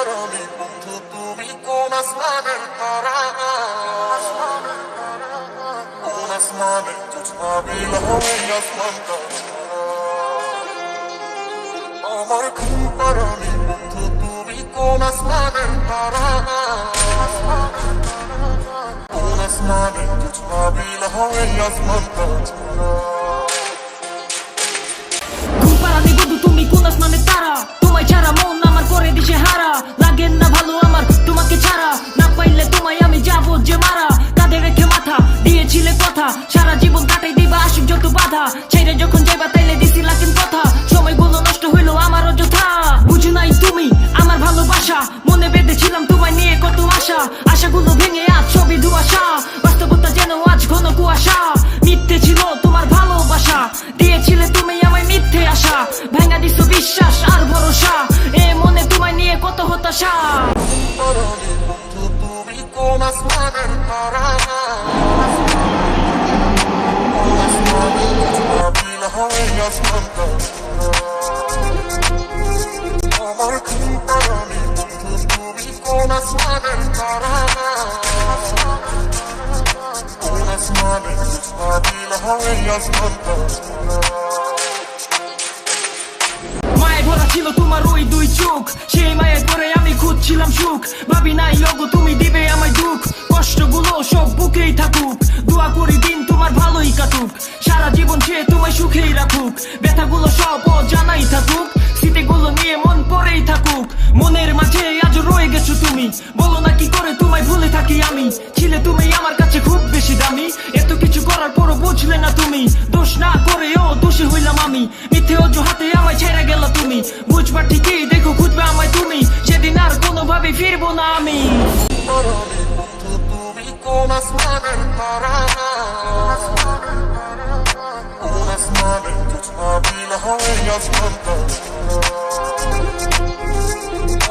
তারালি বন্ধু তুমি কোন আসমানের তারা কোন আসমানে ছবিল হয়ে আসমানটা আমার ঘুম তারালি বন্ধু তুমি কোন আসমানের তারা কোন আসমানে ছবিল হয়ে আসমানটা ঘুমপাড়ানি বন্ধু তুমি কোন আসমানের তারা, তোমায় ছাড়া মন আমার করে দিশে হারা, লাগে না ভালো আমার তোমাকে ছাড়া, না পাইলে তোমায় আমি যাবো যে মারা, কাঁধে রেখে মাথা দিয়েছিলে কথা, সারা জীবন কাটাই দিবা আসুক যত বাধা, ছেড়ে যখন যাইবা তাইলে দিছি লাকিন কথা, সময়গুলো নষ্ট হইলো আমার অযথা, বুঝো নাই তুমি আমার ভালোবাসা, মনে বেঁধেছিলাম তোমায় নিয়ে কত আশা, আশাগুলো ভেঙে আজ সবই ধোঁয়াশা, বাস্তবতা যেন আজ ঘন কুয়াশা, মিথ্যে ছিল তোমার ভালোবাসা, দিয়েছিলে তুমি আমায় মিথ্যে আশা, ভাঙা দিছো বিশ্বাস আর ভরসা, এ মনে তোমায় নিয়ে কত হতাশা। তারালি বন্ধু তুমি কোন আসমানের তারা কোন আসমানে ছবিল হয়ে আসমানটা আমার ঘুম তারালি বন্ধু তুমি কোন আসমানের তারা কোন আসমানে ছবিল হয়ে আসমানটা মায়ে ভরা ছিল তোমার ওই দুই চোখ, সেই মায়ের পরে আমি খুঁজছিলাম সুখ, ভাবি নাই লগো তুমি দিবে আমায় দুঃখ, কষ্টগুলো সব বুকেই থাকুক, দোয়া করি দিন তোমার ভালোই কাটুক, সারা জীবন সে তোমায় সুখেই রাখুক, ব্যথাগুলো সব জানাই থাকুক, স্মৃতিগুলো নিয়ে মন পড়েই থাকুক, মনের মাঝে আজ রয়ে গেছো তুমি, বলো না কি করে তোমায় ভুলে থাকি আমি, ছিলে তুমি আমার কাছে খুব বেশি দামি, এত কিছু করার পরও বুঝলে না তুমি, দোষ না করেও দোষী হইলাম আমি, মিথ্যে অজুহাতে আমায় ছেড়ে গেল তুমি, বুঝবা ঠিকই দেখো খুঁজবে আমায় তুমি, সেদিন আর কোনোভাবে ফিরবো না আমি। তারালি বন্ধু তুমি কোন আসমানের তারা কোন আসমানে ছবিল হয়ে আসমানটা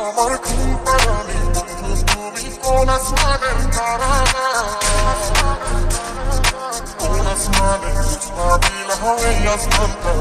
আমার ঘুম তারালি বন্ধু তুমি কোন আসমানের তারা কোন আসমানে ছবিল হয়ে আসমানটা